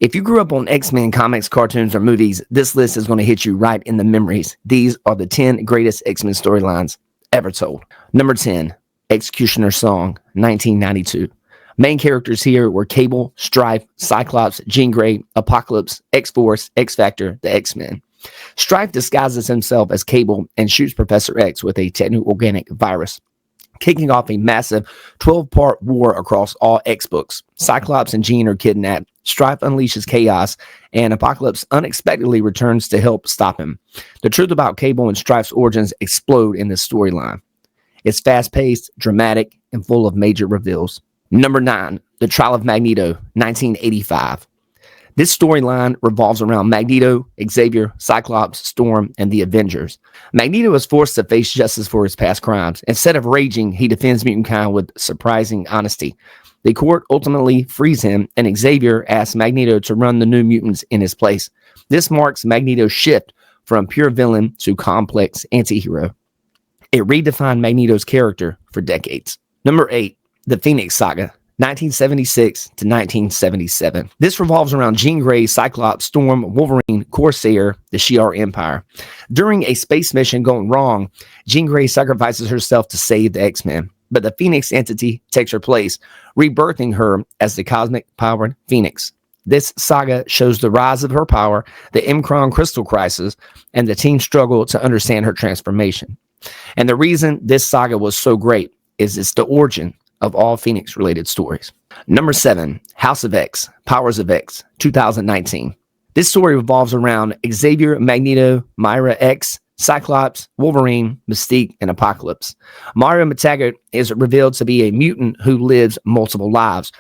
If you grew up on X-Men comics, cartoons, or movies, this list is going to hit you right in the memories. These are the 10 greatest X-Men storylines ever told. Number 10, Executioner's Song, 1992. Main characters here were Cable, Strife, Cyclops, Jean Grey, Apocalypse, X-Force, X-Factor, the X-Men. Strife disguises himself as Cable and shoots Professor X with a techno-organic virus, kicking off a massive 12-part war across all X-books. Cyclops and Jean are kidnapped. Strife unleashes chaos, and Apocalypse unexpectedly returns to help stop him. The truth about Cable and Strife's origins explode in this storyline. It's fast-paced, dramatic, and full of major reveals. Number 9, The Trial of Magneto, 1985. This storyline revolves around Magneto, Xavier, Cyclops, Storm, and the Avengers. Magneto is forced to face justice for his past crimes. Instead of raging, he defends mutant with surprising honesty. The court ultimately frees him, and Xavier asks Magneto to run the New Mutants in his place. This marks Magneto's shift from pure villain to complex anti-hero. It redefined Magneto's character for decades. Number 8, The Phoenix Saga, 1976 to 1977. This revolves around Jean Grey, Cyclops, Storm, Wolverine, Corsair, the Shi'ar Empire. During a space mission going wrong, Jean Grey sacrifices herself to save the X-Men, but the Phoenix entity takes her place, rebirthing her as the cosmic-powered Phoenix. This saga shows the rise of her power, the M'Kraan Crystal Crisis, and the team's struggle to understand her transformation. And the reason this saga was so great is it's the origin of all Phoenix-related stories. Number 7, House of X, Powers of X, 2019. This story revolves around Xavier, Magneto, Myra X, Cyclops, Wolverine, Mystique, and Apocalypse. Myra McTaggart is revealed to be a mutant who lives multiple lives,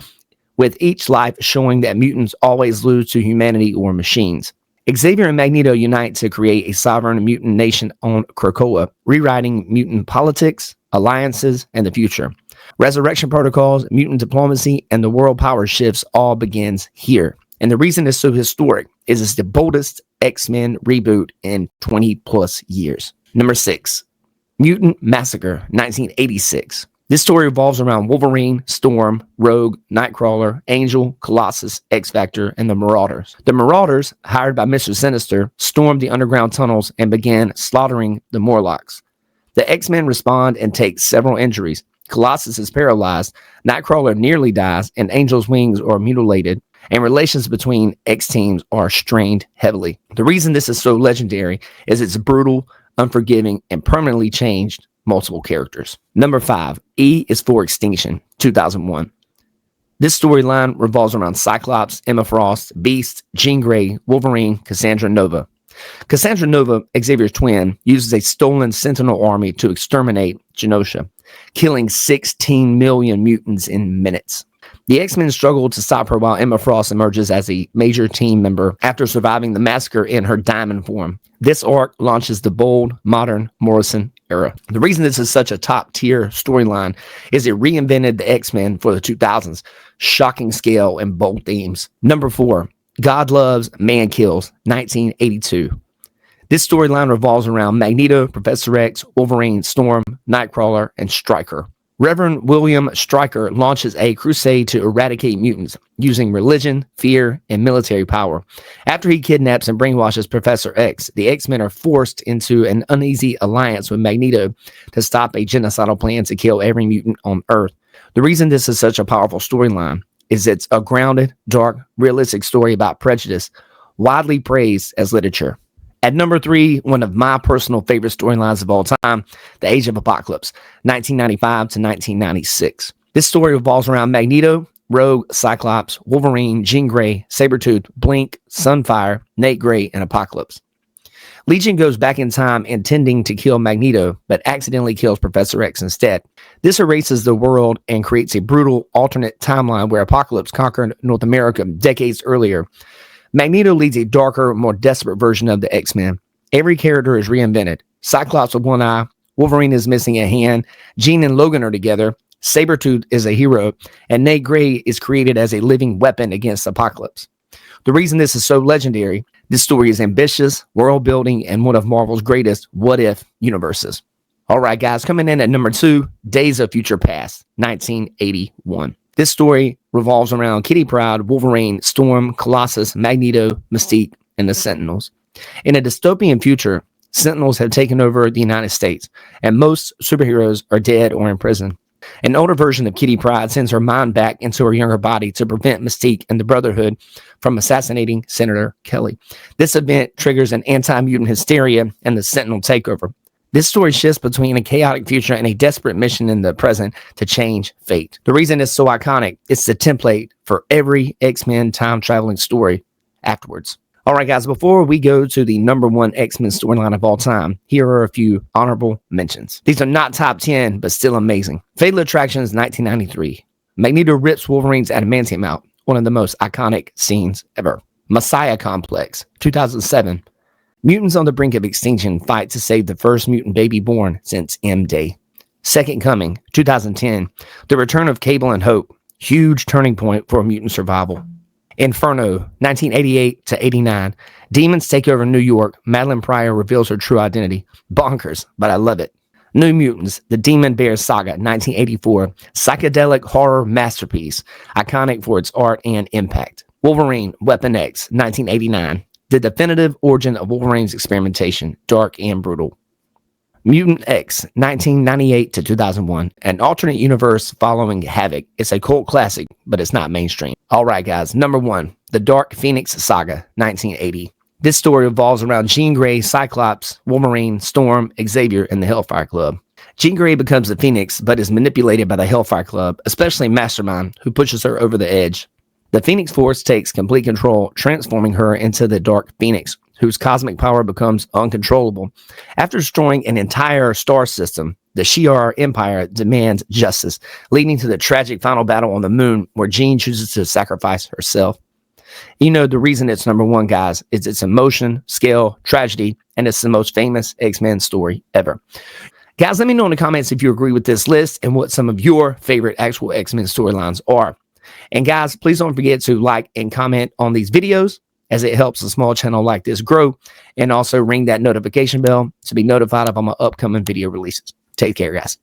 with each life showing that mutants always lose to humanity or machines. Xavier and Magneto unite to create a sovereign mutant nation on Krakoa, rewriting mutant politics, alliances, and the future. Resurrection protocols, mutant diplomacy, and the world power shifts all begins here. And the reason it's so historic is it's the boldest X-Men reboot in 20 plus years. Number 6, Mutant Massacre, 1986. This story revolves around Wolverine, Storm, Rogue, Nightcrawler, Angel, Colossus, X-Factor, and the Marauders. The Marauders, hired by Mr. Sinister, stormed the underground tunnels and began slaughtering the Morlocks. The X-Men respond and take several injuries. Colossus is paralyzed, Nightcrawler nearly dies, and Angel's wings are mutilated, and relations between X teams are strained heavily. The reason this is so legendary is it's brutal, unforgiving, and permanently changed multiple characters. Number 5, E is for Extinction, 2001. This storyline revolves around Cyclops, Emma Frost, Beast, Jean Grey, Wolverine, Cassandra Nova. Cassandra Nova, Xavier's twin, uses a stolen Sentinel army to exterminate Genosha, killing 16 million mutants in minutes. The X-Men struggle to stop her while Emma Frost emerges as a major team member after surviving the massacre in her diamond form. This arc launches the bold, modern Morrison era. The reason this is such a top-tier storyline is it reinvented the X-Men for the 2000s. Shocking scale and bold themes. Number 4, God Loves, Man Kills, 1982. This storyline revolves around Magneto, Professor X, Wolverine, Storm, Nightcrawler, and Stryker. Reverend William Stryker launches a crusade to eradicate mutants using religion, fear, and military power. After he kidnaps and brainwashes Professor X, the X-Men are forced into an uneasy alliance with Magneto to stop a genocidal plan to kill every mutant on Earth. The reason this is such a powerful storyline is it's a grounded, dark, realistic story about prejudice, widely praised as literature. At number 3, one of my personal favorite storylines of all time, The Age of Apocalypse, 1995 to 1996. This story revolves around Magneto, Rogue, Cyclops, Wolverine, Jean Grey, Sabretooth, Blink, Sunfire, Nate Grey, and Apocalypse. Legion goes back in time intending to kill Magneto, but accidentally kills Professor X instead. This erases the world and creates a brutal alternate timeline where Apocalypse conquered North America decades earlier. Magneto leads a darker, more desperate version of the X-Men. Every character is reinvented. Cyclops with one eye, Wolverine is missing a hand, Jean and Logan are together, Sabretooth is a hero, and Nate Grey is created as a living weapon against Apocalypse. The reason this is so legendary, this story is ambitious, world building, and one of Marvel's greatest what-if universes. All right, guys, coming in at number 2, Days of Future Past, 1981. This story revolves around Kitty Pryde, Wolverine, Storm, Colossus, Magneto, Mystique, and the Sentinels. In a dystopian future, Sentinels have taken over the United States, and most superheroes are dead or in prison. An older version of Kitty Pryde sends her mind back into her younger body to prevent Mystique and the Brotherhood from assassinating Senator Kelly. This event triggers an anti-mutant hysteria and the Sentinel takeover. This story shifts between a chaotic future and a desperate mission in the present to change fate. The reason it's so iconic, it's the template for every X-Men time-traveling story afterwards. All right, guys, before we go to the #1 X-Men storyline of all time, here are a few honorable mentions. These are not top 10, but still amazing. Fatal Attractions, 1993. Magneto rips Wolverine's adamantium out, one of the most iconic scenes ever. Messiah Complex, 2007. Mutants on the brink of extinction fight to save the first mutant baby born since M-Day. Second Coming, 2010. The return of Cable and Hope, huge turning point for mutant survival. Inferno, 1988 to 89. Demons take over New York. Madeline Pryor reveals her true identity. Bonkers, but I love it. New Mutants, The Demon Bear Saga, 1984. Psychedelic horror masterpiece, iconic for its art and impact. Wolverine, Weapon X, 1989. The definitive origin of Wolverine's experimentation, dark and brutal. Mutant X, 1998 to 2001, an alternate universe following Havoc. It's a cult classic, but it's not mainstream. All right, guys, #1, The Dark Phoenix Saga, 1980. This story revolves around Jean Grey, Cyclops, Wolverine, Storm, Xavier, and the Hellfire Club. Jean Grey becomes the Phoenix, but is manipulated by the Hellfire Club, especially Mastermind, who pushes her over the edge. The Phoenix Force takes complete control, transforming her into the Dark Phoenix, whose cosmic power becomes uncontrollable. After destroying an entire star system, the Shi'ar Empire demands justice, leading to the tragic final battle on the moon, where Jean chooses to sacrifice herself. You know, the reason it's #1, guys, is its emotion, scale, tragedy, and it's the most famous X-Men story ever. Guys, let me know in the comments if you agree with this list and what some of your favorite actual X-Men storylines are. And guys, please don't forget to like and comment on these videos, as it helps a small channel like this grow, and also ring that notification bell to be notified of all my upcoming video releases. Take care, guys.